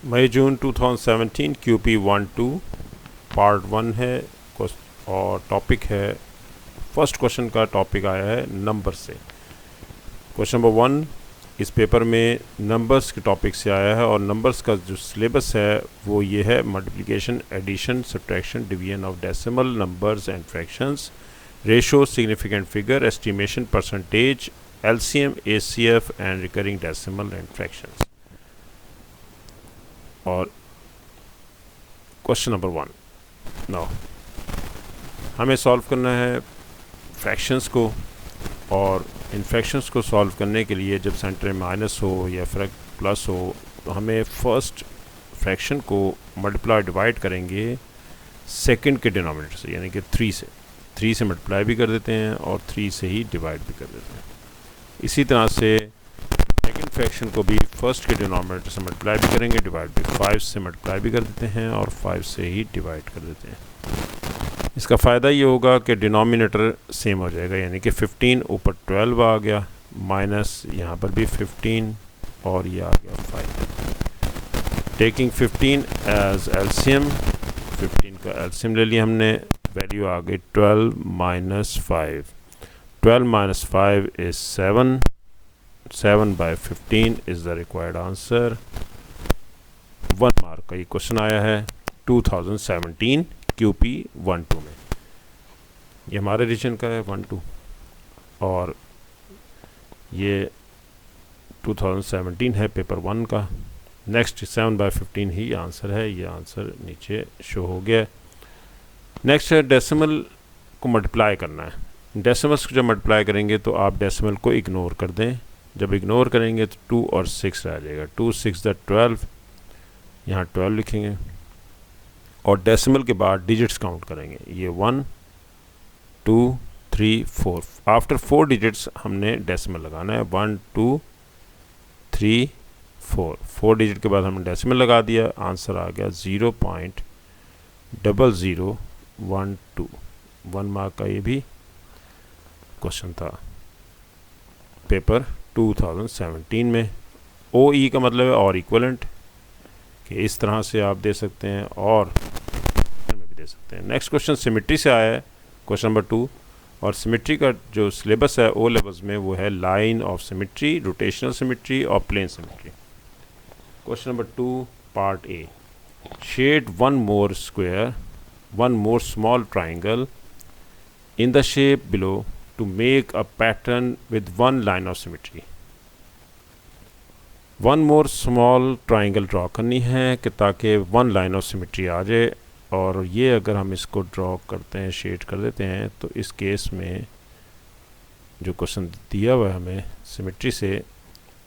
मई जून 2017 QP12 part 1 है और topic है, फर्स्ट क्वेश्चन का टॉपिक आया है नंबर से। क्वेश्चन नंबर 1 इस पेपर में नंबर्स के टॉपिक से आया है और नंबर्स का जो सिलेबस है वो ये है: multiplication, addition, subtraction, division of decimal numbers and fractions, ratio, significant figure, estimation, percentage, LCM, ACF and recurring decimal and fractions. और क्वेश्चन नंबर 1 नाउ हमें सॉल्व करना है फ्रैक्शंस को, और इन फ्रैक्शंस को सॉल्व करने के लिए जब सेंटर में माइनस हो या फिर प्लस हो तो हमें फर्स्ट फ्रैक्शन को मल्टीप्लाई डिवाइड करेंगे सेकंड के डिनोमिनेटर से, यानी कि 3 से मल्टीप्लाई भी कर देते हैं और 3 से ही डिवाइड भी कर देते हैं। इसी तरह से सेकंड फ्रैक्शन को भी फर्स्ट के डिनोमिनेटर से मल्टीप्लाई भी करेंगे, डिवाइड भी 5 से मल्टीप्लाई भी कर देते हैं और 5 से ही डिवाइड कर देते हैं। इसका फ़ायदा ये होगा कि डिनोमिनेटर सेम हो जाएगा, यानी कि 15 ऊपर 12 आ गया, माइनस यहाँ पर भी 15 और ये आ गया 5। टेकिंग 15 एज एलसीएम, 15 का एलसीएम ले लिया हमने, वैल्यू आ गई 12 minus 5। 12 minus 5 is 7। 7 by 15 is the required answer. 1 mark का ये क्वेश्चन आया है 2017 QP12 में। ये हमारे रीजन का है 1-2 और ये 2017 है पेपर 1 का। नेक्स्ट 7 by 15 ही आंसर है, ये आंसर नीचे शो हो गया। नेक्स्ट है डेसिमल को मल्टीप्लाई करना है। डेसिमल्स को जब मल्टीप्लाई करेंगे तो आप डेसिमल को इग्नोर कर दें। जब इग्नोर करेंगे तो 2 और 6 रह जाएगा। 2 6 द 12, यहाँ 12 लिखेंगे और डेसिमल के बाद डिजिट्स काउंट करेंगे। ये 1 2 3 4, आफ्टर 4 डिजिट्स हमने डेसिमल लगाना है। 1 2 3 4, 4 डिजिट के बाद हमने डेसिमल लगा दिया, आंसर आ गया 0.0012। 1 मार्क का ये भी क्वेश्चन था पेपर 2017 में। OE का मतलब है और इक्वलेंट, कि इस तरह से आप दे सकते हैं और में भी दे सकते हैं। नेक्स्ट क्वेश्चन सिमेट्री से आया है, क्वेश्चन नंबर 2, और सिमेट्री का जो सिलेबस है O लेवल्स में वो है line of symmetry, rotational symmetry और plane symmetry. Question number 2 part A, shade one more square, one more small triangle in the shape below to make a pattern with one line of symmetry। One more small triangle draw करनी है कि ताकि one line of symmetry आ जाए। और ये अगर हम इसको ड्रॉ करते हैं, शेड कर देते हैं, तो इस केस में जो क्वेश्चन दिया हुआ है हमें सिमेट्री से,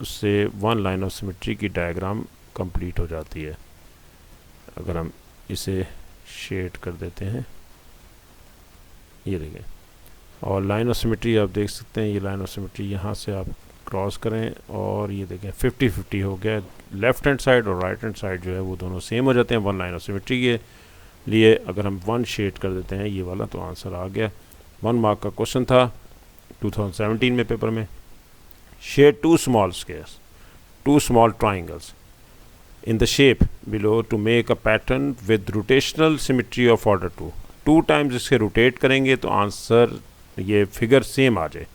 उससे वन लाइन ऑफ सिमेट्री की डायग्राम कंप्लीट हो जाती है। अगर हम इसे शेड कर देते हैं, ये देखें, और लाइन ऑफ सिमेट्री आप देख सकते हैं, ये लाइन ऑफ सिमेट्री यहाँ से आप क्रॉस करें और ये देखें 50-50 हो गया। लेफ़्ट हैंड साइड और राइट हैंड साइड जो है वो दोनों सेम हो जाते हैं वन लाइन ऑफ सिमेट्री के लिए। अगर हम 1 शेड कर देते हैं ये वाला, तो आंसर आ गया। 1 मार्क का क्वेश्चन था 2017 में पेपर में। Shade 2 small squares, 2 small triangles in the shape below to make a pattern with rotational symmetry of order 2। 2 times इसके रोटेट करेंगे तो आंसर ये फिगर सेम आ जाए।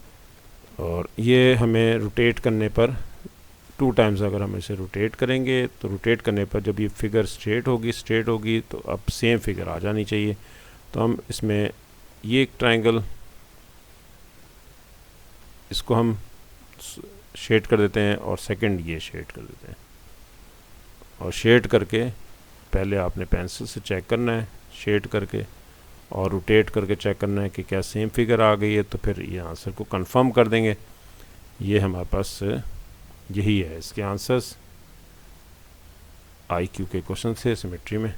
और ये हमें रोटेट करने पर 2 टाइम्स अगर हम इसे रोटेट करेंगे तो रोटेट करने पर जब ये फिगर स्ट्रेट होगी तो अब सेम फिगर आ जानी चाहिए। तो हम इसमें ये एक ट्राइंगल, इसको हम शेड कर देते हैं और सेकंड ये शेड कर देते हैं। और शेड करके पहले आपने पेंसिल से चेक करना है, शेड करके और रोटेट करके चेक करना है कि क्या सेम फिगर आ गई है, तो फिर ये आंसर को कंफर्म कर देंगे। ये हमारे पास यही है इसके आंसर्स IQ के क्वेश्चन थे सिमेट्री में।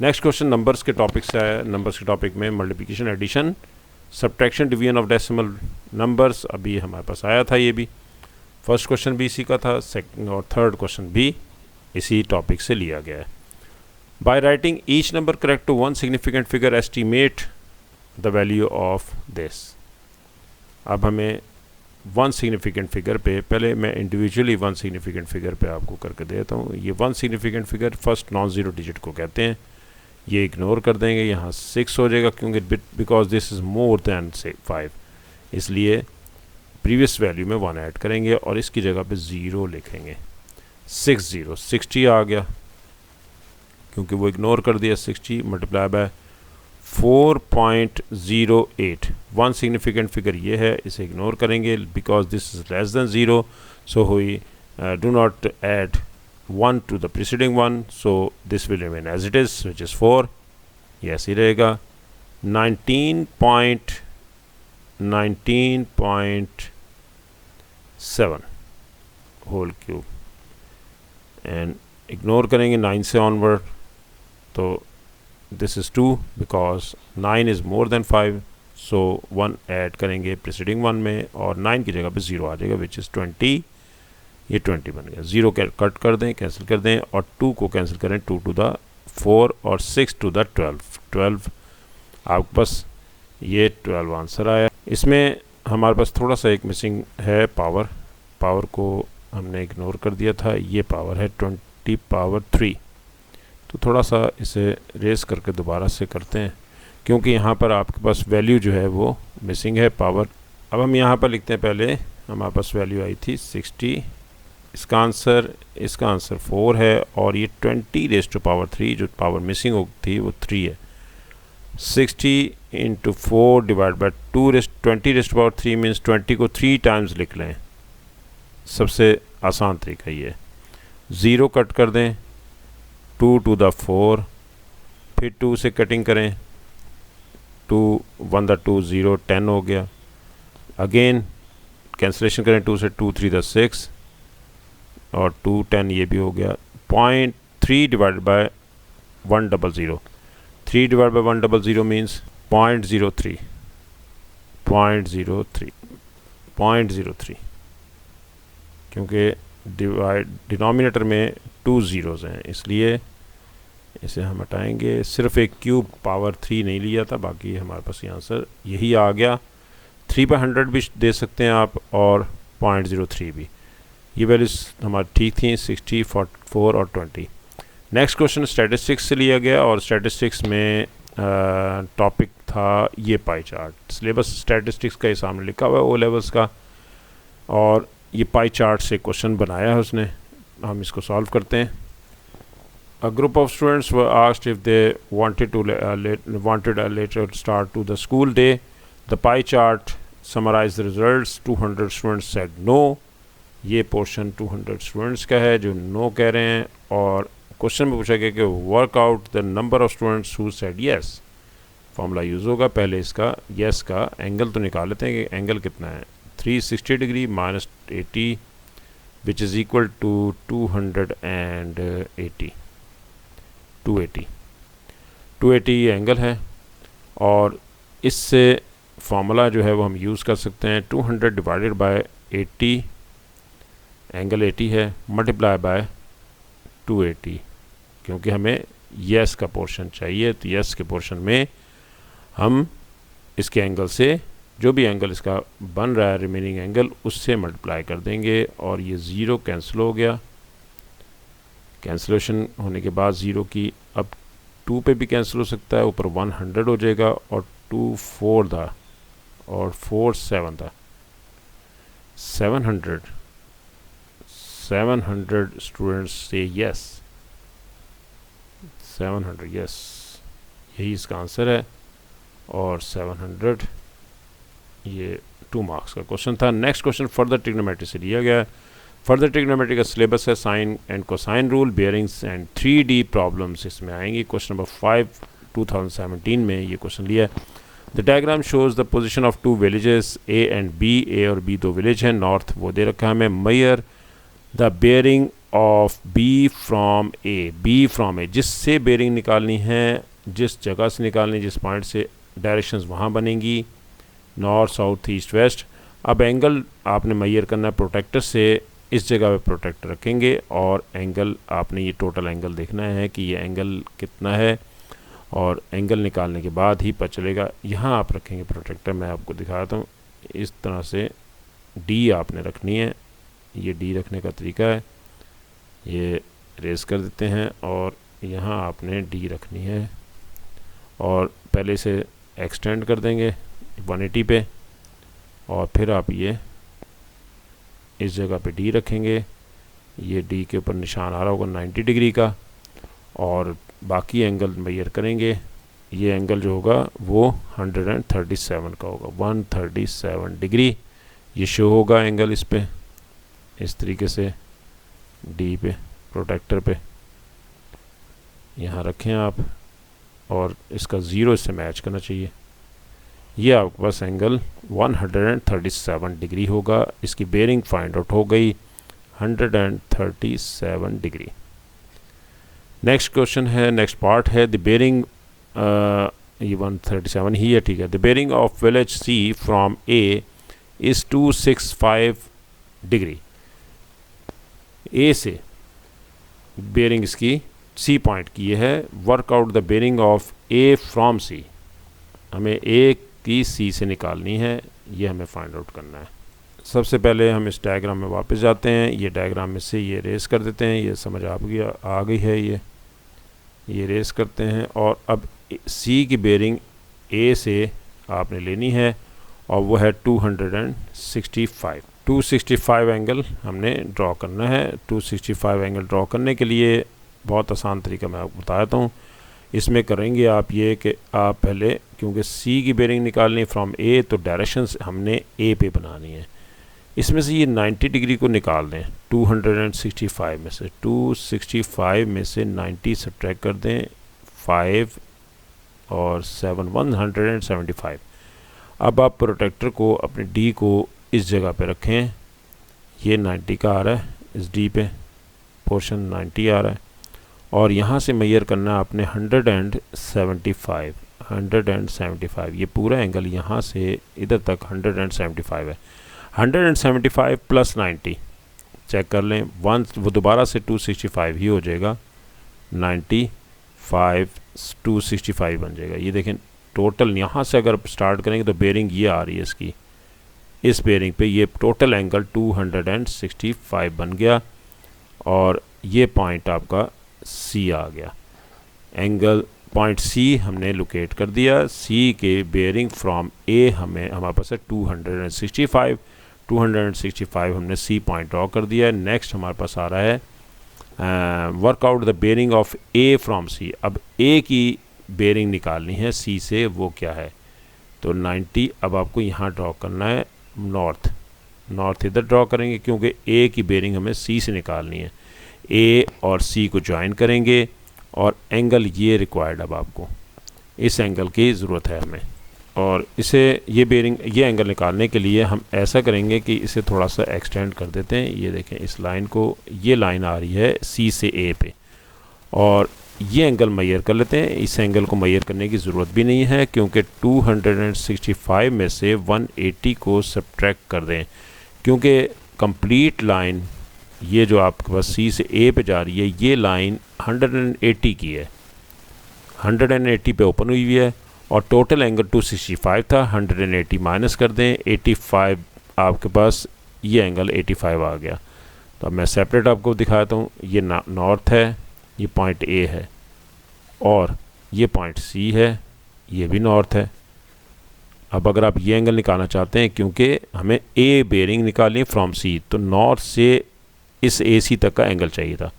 नेक्स्ट क्वेश्चन नंबर्स के टॉपिक से आया। नंबर्स के टॉपिक में multiplication, addition, subtraction, division of decimal numbers अभी हमारे पास आया था। ये भी फर्स्ट क्वेश्चन भी इसी का था, सेकंड और थर्ड क्वेश्चन भी इसी टॉपिक से लिया गया है। By writing each number correct to one significant figure, estimate the value of this। अब हमें वन सिग्निफिकेंट फिगर पे, पहले मैं इंडिविजुअली वन सिग्निफिकेंट फिगर पे आपको करके देता हूँ। ये one significant figure first non zero digit को कहते हैं, ये इग्नोर कर देंगे, यहाँ 6 हो जाएगा क्योंकि because this is more than 5, इसलिए प्रीवियस वैल्यू में 1 ऐड करेंगे और इसकी जगह पे 0 लिखेंगे। 60 आ गया क्योंकि वो इग्नोर कर दिया। 60 multiply by 4.08, one significant figure ये है, इसे इग्नोर करेंगे because this is less than 0, so we do not add 1 to the preceding one, so this will remain as it is which is 4, ये ऐसे ही रहेगा। 19.7 होल क्यूब एंड इग्नोर करेंगे 9 से onward, तो this is 2 because 9 is more than 5, so 1 add करेंगे preceding one में और 9 की जगह पे 0 आ जाएगा विच इज़ 20, ये 20 बन गया। 0 कट कर दें, कैंसिल कर दें और 2 को कैंसिल करें, 2 टू द 4 और 6 टू द 12 आपके पास ये 12 आंसर आया। इसमें हमारे पास थोड़ा सा एक मिसिंग है, पावर को हमने इग्नोर कर दिया था, ये पावर है 20 पावर 3, तो थोड़ा सा इसे रेस करके दोबारा से करते हैं क्योंकि यहाँ पर आपके पास वैल्यू जो है वो मिसिंग है पावर। अब हम यहाँ पर लिखते हैं, पहले हमारे पास वैल्यू आई थी 60, इसका आंसर 4 है और ये 20 रेस टू पावर 3 जो पावर मिसिंग हो थी वो 3 है। 60 into 4 divide by 20 raise to power 3 means 20 को 3 टाइम्स लिख लें, सबसे आसान तरीका ये। 0 कट कर दें, 2 टू द 4, फिर 2 से कटिंग करें, 2 1 द 2 0 10 हो गया। अगेन कैंसिलेशन करें, 2 से 2 3 द 6 और 2 10 ये भी हो गया। 0.3 divided by 100, 3 divide by 100 means 0.03 क्योंकि डिनोमिनेटर में 2 ज़ीरोज़ हैं, इसलिए इसे हम हटाएंगे। सिर्फ एक क्यूब पावर 3 नहीं लिया था, बाकी हमारे पास ये आंसर यही आ गया। 3/100 भी दे सकते हैं आप और 0.03 भी, ये वैल्यूज हमारी ठीक थी, 60, 44 और 20। नेक्स्ट क्वेश्चन स्टैटिस्टिक्स से लिया गया और स्टैटिस्टिक्स में टॉपिक था ये पाई चार्ट। सिलेबस स्टैटिस्टिक्स का ये सामने लिखा हुआ है ओ लेवल्स का और ये पाई चार्ट से क्वेश्चन बनाया है उसने, हम इसको सॉल्व करते हैं। A group of students were asked if they wanted a later start to the school day. The pie chart summarized the results. 200 students said no. ये पोर्शन 200 स्टूडेंट्स का है जो नो कह रहे हैं और क्वेश्चन में पूछा गया कि work out the number of students who said yes. Formula use होगा, पहले इसका यस का एंगल तो निकाल लेते हैं कि एंगल कितना है। 360 degree minus 80 which is equal to 280 ये एंगल है और इससे फार्मूला जो है वो हम यूज़ कर सकते हैं। 200 डिवाइडेड बाय 80, एंगल 80 है, मल्टीप्लाई बाय 280 क्योंकि हमें यस का पोर्शन चाहिए, तो यस के पोर्शन में हम इसके एंगल से जो भी एंगल इसका बन रहा है रिमेनिंग एंगल उससे मल्टीप्लाई कर देंगे और ये 0 कैंसिल हो गया। कैंसिलेशन होने के बाद 0 की अब 2 पे भी कैंसिल हो सकता है, ऊपर 100 हो जाएगा और 2 4 था और 4 7 था। 700 स्टूडेंट्स से यस, 700 यस, यही इसका आंसर है और 700 ये 2 मार्क्स का क्वेश्चन था। नेक्स्ट क्वेश्चन फर्दर ट्रिग्नोमेट्री से लिया गया। फर्दर ट्रिग्नोमेट्री का सिलेबस है sine and cosine rule, bearings and 3D problems इसमें आएंगी। क्वेश्चन नंबर 5 2017 में ये क्वेश्चन लिया है। The diagram shows the position of 2 villages A and B. A और बी 2 विलेज हैं, नॉर्थ वो दे रखा है हमें। Measure the bearing of B from A, B from A, जिससे बेयरिंग निकालनी है, जिस जगह से निकालनी, जिस पॉइंट से डायरेक्शंस वहाँ बनेंगी, नॉर्थ साउथ ईस्ट वेस्ट। अब एंगल आपने मेजर करना है प्रोटेक्टर से, इस जगह पे प्रोटेक्टर रखेंगे और एंगल आपने ये टोटल एंगल देखना है कि ये एंगल कितना है और एंगल निकालने के बाद ही पता चलेगा। यहाँ आप रखेंगे प्रोटेक्टर, मैं आपको दिखाता हूँ, इस तरह से डी आपने रखनी है। ये डी रखने का तरीका है, ये रेस कर देते हैं और यहाँ आपने डी रखनी है और पहले से एक्सटेंड कर देंगे 180 पे और फिर आप ये इस जगह पे डी रखेंगे। ये डी के ऊपर निशान आ रहा होगा 90 डिग्री का और बाकी एंगल मेजर करेंगे। ये एंगल जो होगा वो 137 का होगा, 137 डिग्री ये शो होगा एंगल इस पे, इस तरीके से डी पे प्रोटेक्टर पे यहाँ रखें आप और इसका ज़ीरो इससे मैच करना चाहिए। ये आपके पास एंगल 137 डिग्री होगा। इसकी बेयरिंग फाइंड आउट हो गई 137 डिग्री। नेक्स्ट क्वेश्चन है, नेक्स्ट पार्ट है द बेयरिंग, ये 137 ही है, ठीक है। The bearing of village C from A is 265 degree. A से बेयरिंग इसकी सी पॉइंट की है। Work out the bearing of A from C, हमें ए की सी से निकालनी है, ये हमें फाइंड आउट करना है। सबसे पहले हम इस डायग्राम में वापस जाते हैं, ये डायग्राम में से ये रेस कर देते हैं, ये समझ आ गई है, ये रेस करते हैं और अब सी की बेयरिंग ए से आपने लेनी है और वो है 265। 265 एंगल हमने ड्रॉ करना है। 265 एंगल ड्रॉ करने के लिए बहुत आसान तरीका मैं आपको बताता हूँ। इसमें करेंगे आप ये कि आप पहले, क्योंकि सी की बेयरिंग निकालनी फ्रॉम ए तो डायरेक्शंस हमने ए पे बनानी है। इसमें से ये 90 डिग्री को निकाल दें 265 में से। 265 में से 90 सब्ट्रैक्ट कर दें, 5 और 7 175। अब आप प्रोटेक्टर को अपने डी को इस जगह पे रखें, ये 90 का आ रहा है, इस डी पे पोर्शन 90 आ रहा है और यहाँ से मेजर करना है आपने 175। ये पूरा एंगल यहाँ से इधर तक 175 है। 175 प्लस 90 चेक कर लें, वो दोबारा से 265 ही हो जाएगा, 95 265 बन जाएगा। ये देखें टोटल यहाँ से अगर स्टार्ट करेंगे तो बेयरिंग ये आ रही है इसकी, इस बेयरिंग पे ये टोटल एंगल 265 बन गया और ये पॉइंट आपका सी आ गया। एंगल पॉइंट सी हमने लोकेट कर दिया। सी के बेयरिंग फ्रॉम ए हमारे पास है 265 हमने सी पॉइंट ड्रॉ कर दिया है। नेक्स्ट हमारे पास आ रहा है work out the bearing of A from C. अब ए की बेयरिंग निकालनी है सी से, वो क्या है, तो 90। अब आपको यहाँ ड्रॉ करना है नॉर्थ इधर ड्रॉ करेंगे क्योंकि ए की बेयरिंग हमें सी से निकालनी है। ए और सी को ज्वाइन करेंगे और एंगल ये रिक्वायर्ड, अब आपको इस एंगल की ज़रूरत है हमें और इसे ये एंगल निकालने के लिए हम ऐसा करेंगे कि इसे थोड़ा सा एक्सटेंड कर देते हैं। ये देखें इस लाइन को, ये लाइन आ रही है सी से ए पे और ये एंगल मेजर कर लेते हैं। इस एंगल को मेजर करने की ज़रूरत भी नहीं है क्योंकि 265 में से 180 को सब्ट्रैक्ट कर दें क्योंकि कंप्लीट लाइन ये जो आपके पास सी से ए पे जा रही है ये लाइन 180 की है, 180 पे ओपन हुई है और टोटल एंगल 265 था। 180 माइनस कर दें, 85 आपके पास ये एंगल 85 आ गया। तो अब मैं सेपरेट आपको दिखाता हूँ। ये नॉर्थ है, ये पॉइंट ए है और ये पॉइंट सी है, ये भी नॉर्थ है। अब अगर आप ये एंगल निकालना चाहते हैं क्योंकि हमें ए बेयरिंग निकालनी फ्रॉम सी, तो नॉर्थ से इस ए सी तक का एंगल चाहिए था।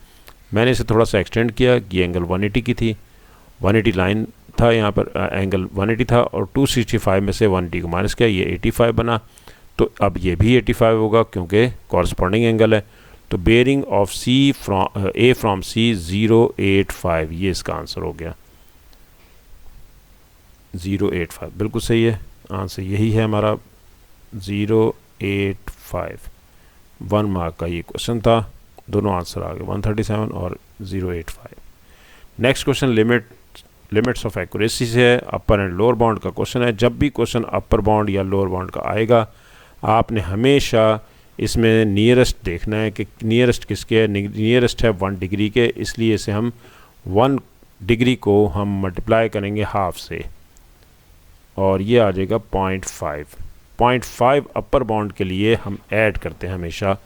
मैंने इसे थोड़ा सा एक्सटेंड किया, ये एंगल 180 की थी, 180 लाइन था यहाँ पर, एंगल 180 था और 265 में से 180 को माइनस किया, ये 85 बना। तो अब ये भी 85 होगा क्योंकि कॉरस्पॉन्डिंग एंगल है। तो bearing of C from A from C 085, ये इसका आंसर हो गया 085। बिल्कुल सही है, आंसर यही है हमारा 085। 1 मार्क का ये क्वेश्चन था, दोनों आंसर आ गए 137 और 085। Next question limits of accuracy से है, अपर एंड लोअर बाउंड का क्वेश्चन है। जब भी क्वेश्चन अपर बाउंड या लोअर बाउंड का आएगा आपने हमेशा इसमें नियरेस्ट देखना है कि नियरेस्ट किसके है। नियरेस्ट है 1 डिग्री के, इसलिए इसे हम 1 डिग्री को हम मल्टीप्लाई करेंगे हाफ से और ये आ जाएगा 0.5। 0.5 अपर बाउंड के लिए हम ऐड करते हैं हमेशा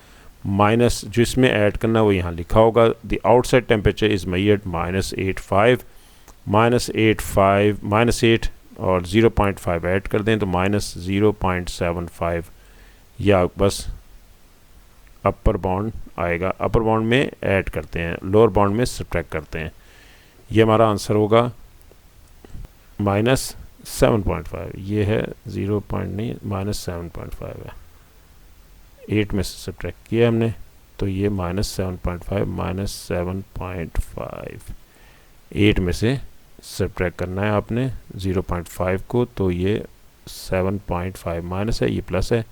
माइनस, जिसमें ऐड करना वो यहाँ लिखा होगा। The outside temperature is measured -8 और 0.5 ऐड कर दें तो -0.75 या बस अपर बाउंड आएगा। अपर बाउंड में ऐड करते हैं, लोअर बाउंड में सब्ट्रैक्ट करते हैं। ये हमारा आंसर होगा -7.5। ये है 0 पॉइंट नहीं, -7.5 है। 8 में से सब्ट्रैक्ट किया हमने तो ये -7.5 -7.5 8 में से सब्ट्रैक्ट करना है आपने 0.5 को, तो ये 7.5 माइनस है, ये प्लस है,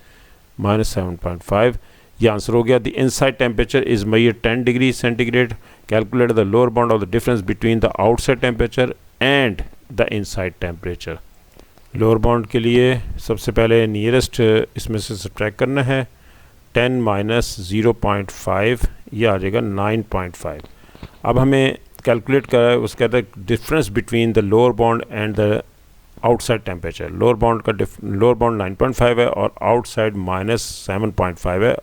-7.5। ये आंसर हो गया। The inside temperature is measured 10 degree centigrade. Calculate the lower bound of the difference between the outside temperature and the inside temperature. Lower bound के लिए सबसे पहले नियरेस्ट इसमें से सब्ट्रैक्ट करना है। 10 माइनस 0.5 ये आ जाएगा 9.5। अब हमें कैलकुलेट करा है, उसका कहता है difference between the lower bound and the outside temperature. Lower bound 9.5 है और आउटसाइड -7.5 है।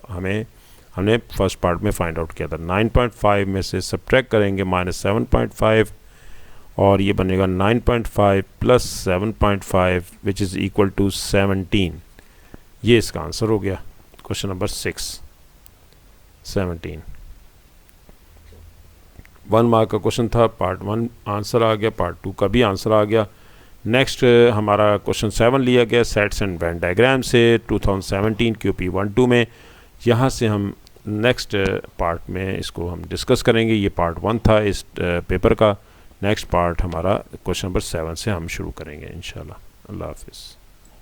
हमने फर्स्ट पार्ट में फाइंड आउट किया था। 9.5 में से सब्ट्रैक्ट करेंगे -7.5 और ये बनेगा 9.5 plus 7.5 which is equal to 17। ये इसका आंसर हो गया। क्वेश्चन नंबर 6 17 1 मार्क का क्वेश्चन था। पार्ट 1 आंसर आ गया, पार्ट 2 का भी आंसर आ गया। नेक्स्ट हमारा क्वेश्चन 7 लिया गया सेट्स एंड वेन डायग्राम से 2017 QP12 में। यहाँ से हम नेक्स्ट पार्ट में इसको हम डिस्कस करेंगे। ये पार्ट 1 था इस पेपर का। नेक्स्ट पार्ट हमारा क्वेश्चन नंबर 7 से हम शुरू करेंगे इंशाल्लाह। अल्लाह हाफिज़।